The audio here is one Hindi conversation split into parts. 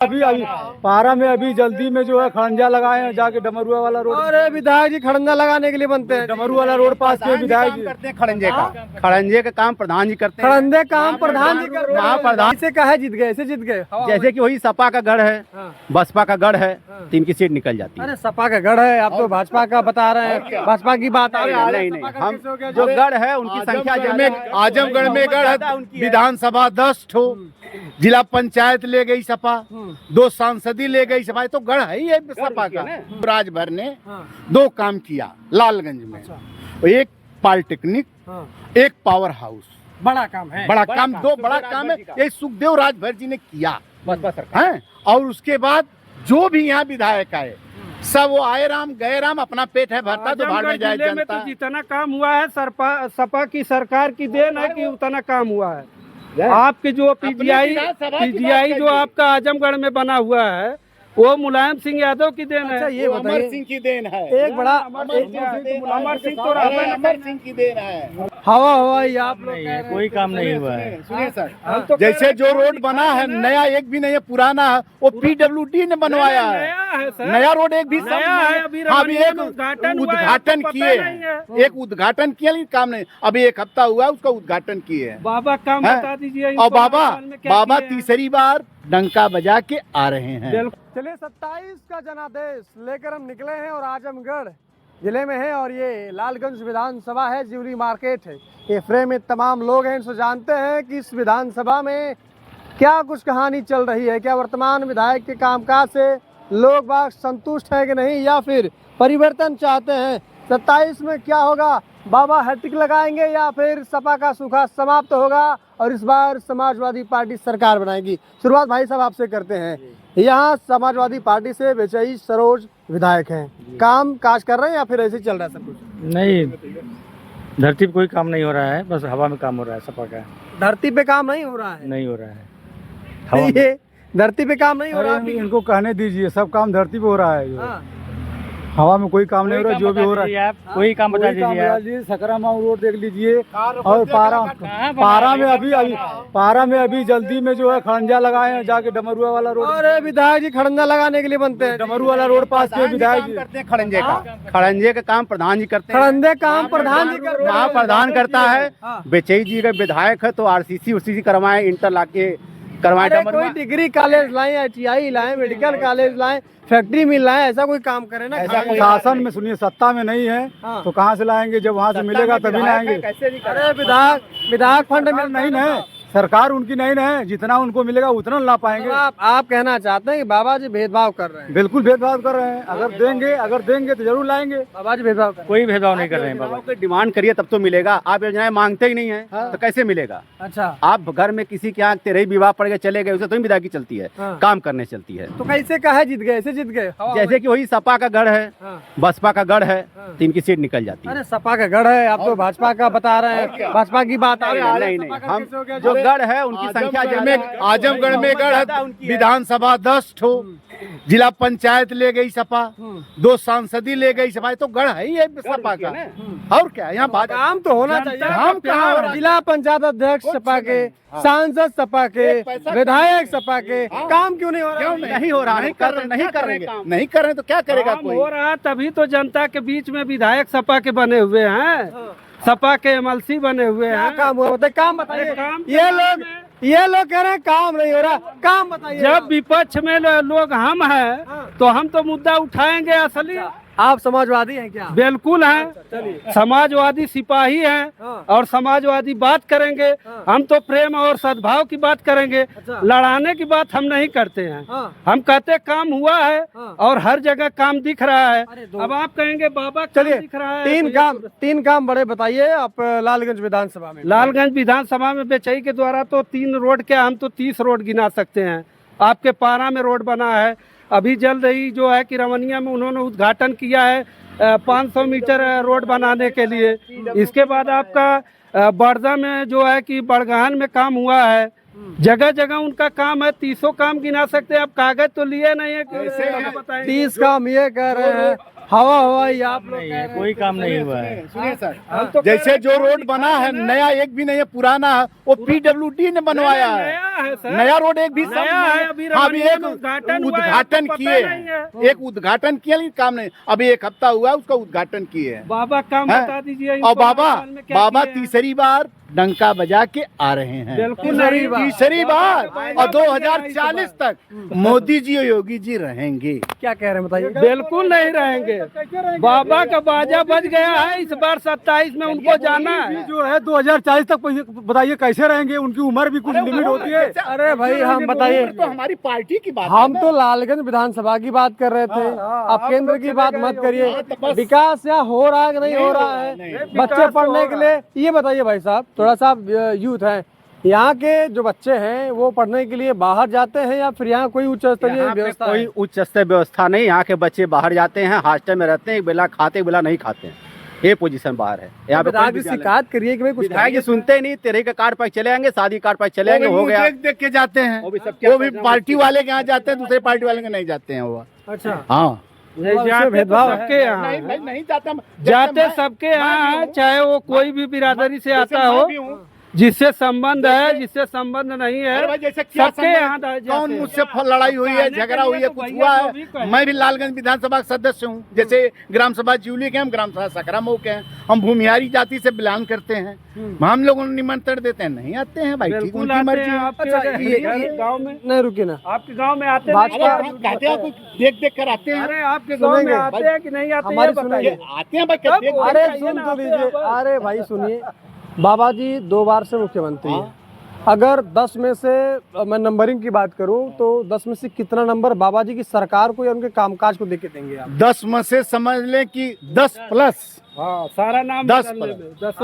अभी अभी पारा में अभी जल्दी में जो है खड़ंजा लगाए हैं जाके डमरुआ वाला रोड। अरे विधायक जी खड़ंजा लगाने के लिए बनते हैं, डमरुआ वाला रोड पास के विधायक जी करते हैं खड़ंजे का काम प्रधान जी करते हैं। खड़ंजे काम प्रधान जी कर रहे हैं। महाप्रधान से कहा जीत गए, ऐसे जीत गए। जैसे कि वही सपा का गढ़ है, बसपा का गढ़ है, तो इनकी सीट निकल जाती है। अरे सपा का गढ़ है, आप तो भाजपा का बता रहे हैं, भाजपा की बात आ रही है। नहीं, हम जो गढ़ है उनकी संख्या आजमगढ़ में गढ़ है, विधानसभा 10 ठो, जिला पंचायत ले गई सपा, 2 सांसदी ले गई सपा, तो गढ़ है ही सपा का। राजभर ने 2 काम किया लालगंज में, एक पॉलिटेक्निक, एक पावर हाउस। बड़ा काम है, बड़ा काम, 2 बड़ा काम है, ये सुखदेव राजभर जी ने किया है। और उसके बाद जो भी यहाँ विधायक आए सब वो आए राम गए राम, अपना पेट है भरता तो भाड़ में जाए जनता। तो जितना काम हुआ है सपा की सरकार की देन है कि उतना काम हुआ है। आपके जो पीजीआई जो आपका आजमगढ़ में बना हुआ है वो मुलायम सिंह यादव की देन है। ये अमर सिंह की देन है, एक बड़ा अमर सिंह की देन है। हवा हवाई आप लोग कोई काम नहीं हुआ है। सुनिए सर, जैसे जो रोड बना है नया एक भी नहीं है, पुराना है, वो पीडब्ल्यूडी ने बनवाया है। नया रोड एक भी नया है, अभी एक उद्घाटन किए, एक उद्घाटन किया लेकिन काम नहीं। अभी 1 हफ्ता हुआ उसका उद्घाटन किए हैं। बाबा काम बता दीजिए। और बाबा तीसरी बार डंका बजा के आ रहे हैं। चलिए 27 का जनादेश लेकर हम निकले हैं और आजमगढ़ जिले में है और ये लालगंज विधानसभा है, ज्यूरी मार्केट है। ये फ्रेम में तमाम लोग हैं, इनसे जानते हैं कि इस विधानसभा में क्या कुछ कहानी चल रही है, क्या वर्तमान विधायक के कामकाज से लोग बाग संतुष्ट हैं कि नहीं, या फिर परिवर्तन चाहते हैं। 27 में क्या होगा, बाबा हैट्रिक लगाएंगे या फिर सपा का सूखा समाप्त होगा और इस बार समाजवादी पार्टी सरकार बनाएगी। शुरुआत भाई साहब आपसे करते हैं। यहाँ समाजवादी पार्टी से बेचई सरोज विधायक हैं, काम काज कर रहे हैं या फिर ऐसे चल रहा है सब कुछ? नहीं, धरती पे कोई काम नहीं हो रहा है, बस हवा में काम हो रहा है सपा का। धरती पे काम नहीं हो रहा है? नहीं हो रहा है, हवा में। ये धरती पे काम नहीं हो रहा है? इनको कहने दीजिए, सब काम धरती पे हो रहा है। हाँ। हवा में कोई काम नहीं हो रहा, जो भी हो रहा है कोई काम बता दीजिए। सकरा माऊ रोड देख लीजिए, और पारा में अभी जल्दी में जो है खड़ंजा लगाए हैं जाके डमरुआ वाला रोड। अरे विधायक जी खड़ंजा लगाने के लिए बनते हैं, डमरुआ वाला रोड पास के विधायक जी करते हैं खड़ंजे का काम प्रधान जी करते हैं। खड़ंजे काम प्रधान जी कर रहे हैं। महाप्रधान करता है। बेचई जी का विधायक है तो आरसीसी उसी करवाए, इंटर लाके करवाए। कोई डिग्री कॉलेज लाए, ITI लाए, मेडिकल कॉलेज लाए, फैक्ट्री मिल लाए, ऐसा कोई काम करे ना। शासन में सुनिए, सत्ता में नहीं है तो कहाँ से लाएंगे, जब वहाँ से मिलेगा तभी लाएंगे। अरे विधायक फंड में नहीं है, सरकार उनकी नहीं है, जितना उनको मिलेगा उतना ला पाएंगे। आप कहना चाहते हैं कि बाबा जी भेदभाव कर रहे हैं? बिल्कुल भेदभाव कर रहे हैं, अगर देंगे तो जरूर लाएंगे। बाबा जी भेदभाव कोई भेदभाव नहीं कर रहे हैं बाबा। की डिमांड करिए तब तो मिलेगा, आप योजनाएं मांगते ही नहीं है तो कैसे मिलेगा? अच्छा, आप घर में किसी के यहाँ तेरे विवाह पड़ गए चले गए, उसे तो विदाई चलती है, काम करने चलती है। तो कैसे कहा जीत गए, ऐसे जीत गए? जैसे कि वही सपा का गढ़ है, बसपा का गढ़ है, तो इनकी सीट निकल जाती है। अरे सपा का गढ़ है, आप तो भाजपा का बता रहे हैं, भाजपा की बात आ रही है। नहीं, हम जो गढ़ है उनकी संख्या आजमगढ़ में गढ़ है, विधानसभा 10 ठो, जिला पंचायत ले गई सपा, 2 सांसदी ले गई सपा, तो गढ़ है ही सपा का। और क्या यहाँ बात, काम तो होना चाहिए। हम कहाँ, जिला पंचायत अध्यक्ष सपा के, सांसद सपा के, विधायक सपा के, काम क्यों नहीं हो रहा? नहीं हो रहा, नहीं कर रहे तो क्या करेगा कोई? हो रहा तभी तो जनता के बीच में विधायक सपा के बने हुए हैं, सपा के MLC बने हुए हैं। काम हो रहा, काम बताइए। ये लोग कह रहे हैं काम नहीं हो रहा, काम बताइए। जब विपक्ष में लोग हम हैं तो हम तो मुद्दा उठाएंगे असली। आप समाजवादी हैं क्या? बिल्कुल हैं, समाजवादी सिपाही हैं और समाजवादी बात करेंगे। हम तो प्रेम और सद्भाव की बात करेंगे, लड़ाने की बात हम नहीं करते हैं। हम कहते काम हुआ है और हर जगह काम दिख रहा है। अब आप कहेंगे बाबा चलिए, दिख रहा है। तीन काम बड़े बताइए आप लालगंज विधानसभा में। लालगंज विधानसभा में बेचई के द्वारा तो 3 रोड क्या, हम तो 30 रोड गिना सकते हैं। आपके पारा में रोड बना है, अभी जल्द ही जो है कि रमनिया में उन्होंने उद्घाटन किया है 500 मीटर रोड बनाने के लिए। इसके बाद आपका बड़जा में जो है कि बड़गहन में काम हुआ है, जगह जगह उनका काम है, 30 काम गिना सकते हैं। अब कागज तो लिए नहीं है, बताएं 30 काम ये कह रहे हैं, हवा हवाई आप लोग कह रहे हैं। कोई काम नहीं हुआ है। सुनिए सर, हम तो जैसे जो रोड बना है नया एक भी नहीं है, पुराना है, वो PWD ने बनवाया है। नया है सर, नया रोड एक भी नया है, अभी हाँ, अभी एक उद्घाटन हुआ है, उद्घाटन आपको किए पता नहीं है। हैं, एक उद्घाटन किया लेकिन काम नहीं, अभी 1 हफ्ता हुआ है उसका उद्घाटन किए हैं। बाबा काम हैं? बता दीजिए और इनको, बाबा हाल में क्या बाबा किए हैं? तीसरी बार डंका बजा के आ रहे हैं। बिल्कुल नहीं, तीसरी बार, और 2040 तक मोदी जी और योगी जी रहेंगे। क्या कह रहे हैं बताइए। बिल्कुल नहीं रहेंगे। बाबा का बाजा बज गया है, इस बार 27 में उनको जाना है। जो है 2040 तक बताइए कैसे रहेंगे, उनकी उम्र भी कुछ लिमिट होती है। अरे भाई हम बताइए, तो हमारी पार्टी की बात हम तो लालगंज विधानसभा की बात कर रहे थे, आप केंद्र की बात मत करिए। विकास यहाँ हो रहा है कि नहीं हो रहा है, बच्चे पढ़ने के लिए ये बताइए भाई साहब, थोड़ा सा यूथ है, यहाँ के जो बच्चे हैं वो पढ़ने के लिए बाहर जाते हैं या फिर यहाँ कोई उच्च स्तरीय यहाँ पे व्यवस्था कोई है? उच्च स्तर व्यवस्था नहीं। यहाँ के बच्चे बाहर जाते हैं, हॉस्टल में रहते हैं, एक बेला खाते एक बेला नहीं खाते हैं, ये पोजीशन बाहर है। यहाँ पे विधायक से शिकायत करिए कि भाई कुछ विधायक जी सुनते ही नहीं, तेरे के कार्ड पर चले आएंगे, शादी कार्ड पर चले आएंगे, हो गया। देख के जाते हैं, वो भी सब क्या वो भी पार्टी वाले के यहाँ जाते हैं, दूसरे पार्टी वाले के नहीं जाते हैं वो। अच्छा हाँ, जाते भेदभाव तो है। सबके यहाँ नहीं है। नहीं जाते, जाते सबके यहाँ है, चाहे वो कोई भी बिरादरी से आता हो, हो। जिससे संबंध है, जिससे संबंध नहीं अरे है, भाई जैसे क्या सबके यहाँ संबंध? जाते कौन हैं। मुझसे लड़ाई हुई है, झगड़ा हुई है, कुछ भैया हुआ तो भी है? कहे। मैं भी लालगंज विधानसभा का सदस्य हूँ। जैसे ग्राम सभा ज्यूली के, हम ग्राम सभा सकरामऊ के हैं, हम भूमिहारी जाति से बिलोंग करते हैं। हम लोगों को निमंत्रण देते हैं, नहीं आते हैं भाई, ठीक बिल्कुल उनकी आते मर्जी हैं। है। आपके गाँव में, नहीं रुकिए ना, आपके गाँव में आते भाजपा- नहीं? अरे आप कहते हैं कुछ देख देख कर आते हैं। अरे आपके गाँव में सुनेंगे। आते हैं कि नहीं आते, ये हमारी बताइए। सुनेंगे। आते हैं भाई, कब? देख देख अरे कर। सुन तो लीजिए, अरे भाई सुनिए, बाबा जी 2 बार से मुख्यमंत्री हैं। अगर 10 में से मैं नंबरिंग की बात करूं तो 10 में से कितना नंबर बाबा जी की सरकार को या उनके कामकाज को देके देंगे आप? 10 में से समझ लें कि 10+। हाँ, सारा नाम 10 बदलने पर। में, 10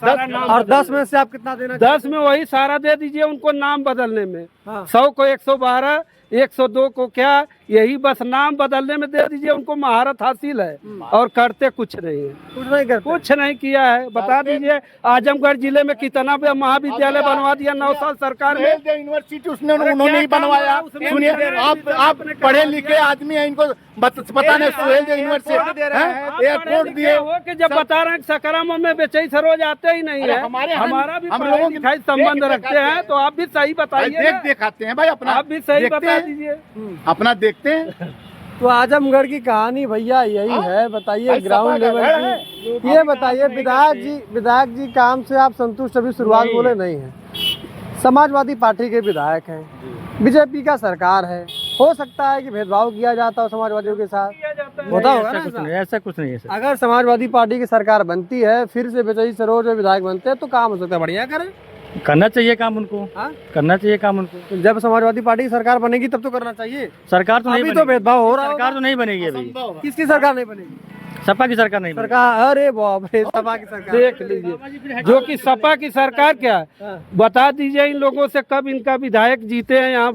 सारा नाम और बदलने 10 में से आप कितना देना 10 में वही सारा दे दीजिए उनको नाम बदलने में। हाँ। 100 को 112, 102 को क्या, यही बस नाम बदलने में दे दीजिए उनको। महारत हासिल है और करते कुछ नहीं है, कुछ नहीं करते? कुछ नहीं किया है। बता दीजिए आजमगढ़ जिले में कितना महाविद्यालय बनवा दिया 9 साल सरकार में। यूनिवर्सिटी उसने अरे उन्होंने क्या ही काम बनवाया। हुआ उसमें? सुनिए, आप आप पढ़े लिखे आदमी हैं, इनको पता नहीं सुहेल यूनिवर्सिटी आप एयरपोर्ट पढ़े दिए। लिखे हो कि जब बता रहे हैं कि सकरामऊ में बेचई सरोज आते ही नहीं अरे है। हमारे हमारा भी हम पढ़ाई लोगों की लिखाई संबंध देख रखते दिखाते हैं, हैं। तो आप भी सही बताइए देख ना। दिखाते हैं भाई, अपना आप भी सही देखते बता हैं, दीजिए। अपना देखते हैं। तो आजमगढ़ की कहानी भैया यही है, बताइए भाई ग्राउंड सपा का लेवल गढ़ की। ये बताइए विधायक जी काम से आप संतुष्ट? अभी शुरुआत बोले नहीं है, समाजवादी पार्टी के विधायक हैं, बीजेपी का सरकार है, हो सकता है कि भेदभाव किया जाता हो समाजवादियों के साथ, होता होगा ना ऐसा? ऐसा कुछ नहीं है सर। अगर समाजवादी पार्टी की सरकार बनती है, फिर से बेचई सरोज विधायक बनते हैं तो काम हो सकता है, बढ़िया करें। करना चाहिए काम उनको, हाँ? करना चाहिए काम उनको। तो जब समाजवादी पार्टी की सरकार बनेगी तब तो करना चाहिए। सरकार तो नहीं अभी तो बनेगी। भेदभाव हो रहा सरकार है। तो नहीं बनेगी अभी। किसकी सरकार नहीं बनेगी? सपा की सरकार नहीं बनेगी। सरकार, अरे बाप रे, सपा की सरकार। देख लीजिए, जो कि सपा की सरकार क्या है, बता दीजिए इन लोगों से कब इनका विधायक जीते हैं यहाँ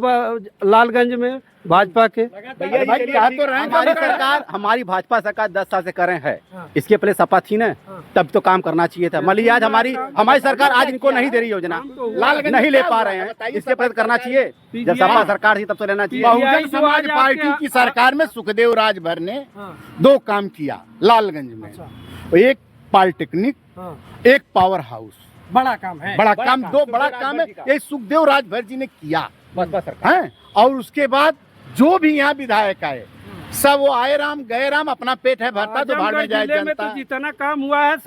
लालगंज में भाजपा के। भैया भाई क्या तो रहे हैं, हमारी सरकार, हमारी भाजपा सरकार 10 साल से कर रहे हैं। इसके पहले सपा थी ना, तब तो काम करना चाहिए था। मान लीजिए आज हमारी सरकार आज इनको नहीं दे रही योजना, लालगंज नहीं ले क्या पा हुआ? रहे हैं, बताइए, इसके पहले करना चाहिए। जब सपा सरकार थी तब तो लेना चाहिए। बहुजन यही जो समाज आज पार्टी आपके- की सरकार में सुखदेव राजभर ने हाँ। 2 काम किया लालगंज में। एक पॉलिटेक्निक, हाँ। एक पावर हाउस। बड़ा काम है। बड़ा काम, 2 बड़ा काम है, ये सुखदेव राजभर जी ने किया है। और उसके बाद जो भी यहाँ विधायक आए, सब वो आए राम गए राम, अपना पेट है भरता तो बाहर में जाए जिले में तो जनता। जितना काम हुआ है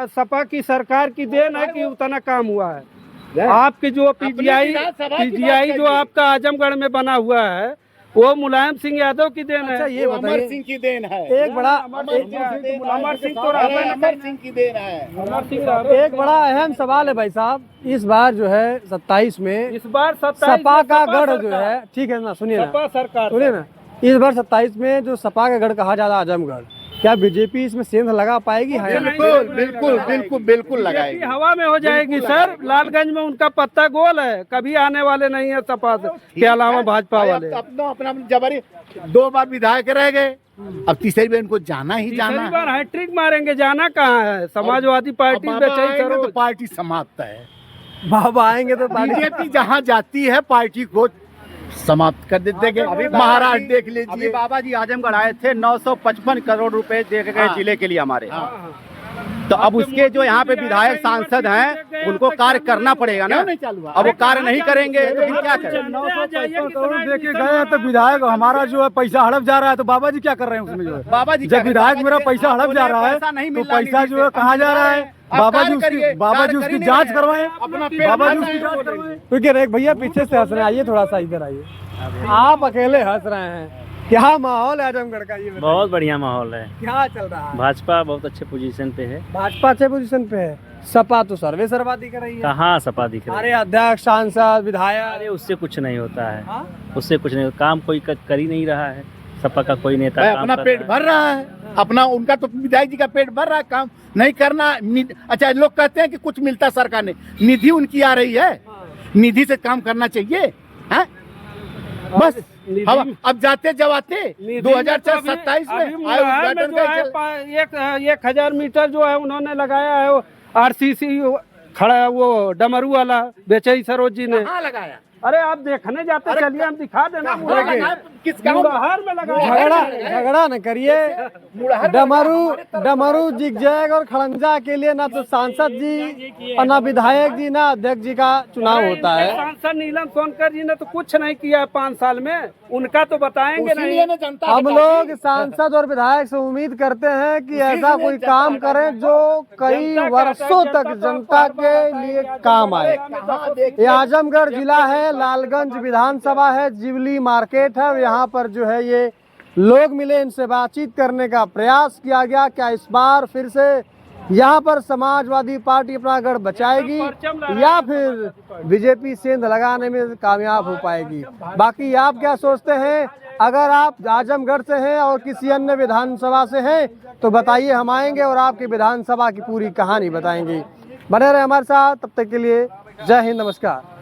सपा की सरकार की देन है कि उतना काम हुआ है। आपके जो पीजीआई जो आपका आजमगढ़ में बना हुआ है वो मुलायम सिंह यादव की देन अच्छा है। ये वो अमर बताइए, सिंह की देन है। एक बड़ा अमर सिंह तो अमर सिंह की देन है। एक बड़ा अहम सवाल है भाई साहब, इस बार जो है 27 में इस बार 27 सपा का में गढ़ जो सरकार- है, ठीक है ना, सुनिए ना, सपा सरकार सुनिए ना, इस बार 27 में जो सपा का गढ़ कहा जाता है आजमगढ़, क्या बीजेपी इसमें सेंध लगा पाएगी? हाँ या नहीं? बिल्कुल बिल्कुल बिल्कुल बिल्कुल बीजेपी लगाएगी। हवा में हो जाएगी सर। लालगंज में उनका पत्ता गोल है, कभी आने वाले नहीं है सपा के अलावा भाजपा वाले। अपना अपना जबरी 2 बार विधायक रह गए, अब तीसरी बार इनको जाना ही जाना तीसरी है। बार हैट्रिक मारेंगे, जाना कहाँ है? समाजवादी पार्टी अब बेचई बाबा आएंगे तो सरोज। पार्टी समाप्त है। बाबा आएंगे तो पानी बीजेपी जहाँ जाती है पार्टी को समाप्त कर देते हैं। महाराष्ट्र देख अभी लीजिए। बाबा जी आजमगढ़ आए थे, 955 करोड़ रुपए दे के गए हाँ। जिले के लिए हमारे। तो अब उसके जो यहाँ पे विधायक सांसद हैं उनको कार्य करना पड़ेगा ना। अब वो कार्य नहीं करेंगे तो फिर क्या करें। 955 करोड़ दे के गए हैं तो विधायक हमारा जो है पैसा हड़प जा रहा है, तो बाबा जी क्या कर रहे हैं उसमें जो है? बाबा जी जब विधायक मेरा पैसा हड़प जा रहा है पैसा नहीं तो मिल रहा पैसा जो है कहाँ जा रहा है? बाबा जी उसकी जांच करवाएं, बाबा जी उसकी जांच करवाएं। क्योंकि एक भैया पीछे से हंस रहे हैं, आइए थोड़ा सा इधर आइए। आप अकेले हंस रहे हैं, क्या माहौल है आजमगढ़ का ये बताइए? बहुत बढ़िया माहौल है। क्या चल रहा है? भाजपा बहुत अच्छे पोजीशन पे है। भाजपा अच्छे पोजीशन पे है, सपा तो सर्वे सर्वा दिख रही है। कहाँ सपा दिख रही है? अरे अध्यक्ष, सांसद, विधायक, अरे उससे कुछ नहीं होता है। हाँ? उससे कुछ नहीं, काम कोई कर ही नहीं रहा है। सपा का कोई नेता भाई काम अपना कर पेट रहा है। भर रहा है, अपना उनका तो विधायक जी का पेट भर रहा है, काम नहीं करना। अच्छा, लोग कहते हैं कि कुछ मिलता सरकार ने, निधि उनकी आ रही है, निधि से काम करना चाहिए। है बस हम अब जाते जवाते 2027 में अभी मुरहर में जो है 1000 मीटर जो है उन्होंने लगाया है, वो आरसीसी खड़ा है, वो डमरू वाला बेचई सरोज जी ने। कहाँ लगाया? अरे आप देखने जाते चलिए, हम दिखा देना। किस गाँव में? मुरहर में लगाया। झगड़ा न करिए। डमरू जिगजैग और खड़ंजा के लिए ना तो सांसद जी और ना विधायक जी ना अध्यक्ष जी का चुनाव होता है। सांसद नीलम सोनकर जी ने तो कुछ नहीं किया 5 साल में, उनका तो बताएंगे नहीं। हम लोग सांसद और विधायक से उम्मीद करते हैं कि ऐसा कोई काम करें जो कई वर्षों तक जनता के लिए काम आए। ये आजमगढ़ जिला है, लालगंज विधानसभा है, जिवली मार्केट है। यहाँ पर जो है ये लोग मिले, इनसे बातचीत करने का प्रयास किया गया। क्या इस बार फिर से यहाँ पर समाजवादी पार्टी अपना गढ़ बचाएगी या फिर बीजेपी सेंध लगाने में कामयाब हो पाएगी? बाकी आप क्या सोचते हैं? अगर आप आजमगढ़ से हैं और किसी अन्य विधानसभा से हैं तो बताइए, हम आएंगे और आपकी विधानसभा की पूरी कहानी बताएंगे। बने रहे हमारे साथ, तब तक के लिए जय हिंद, नमस्कार।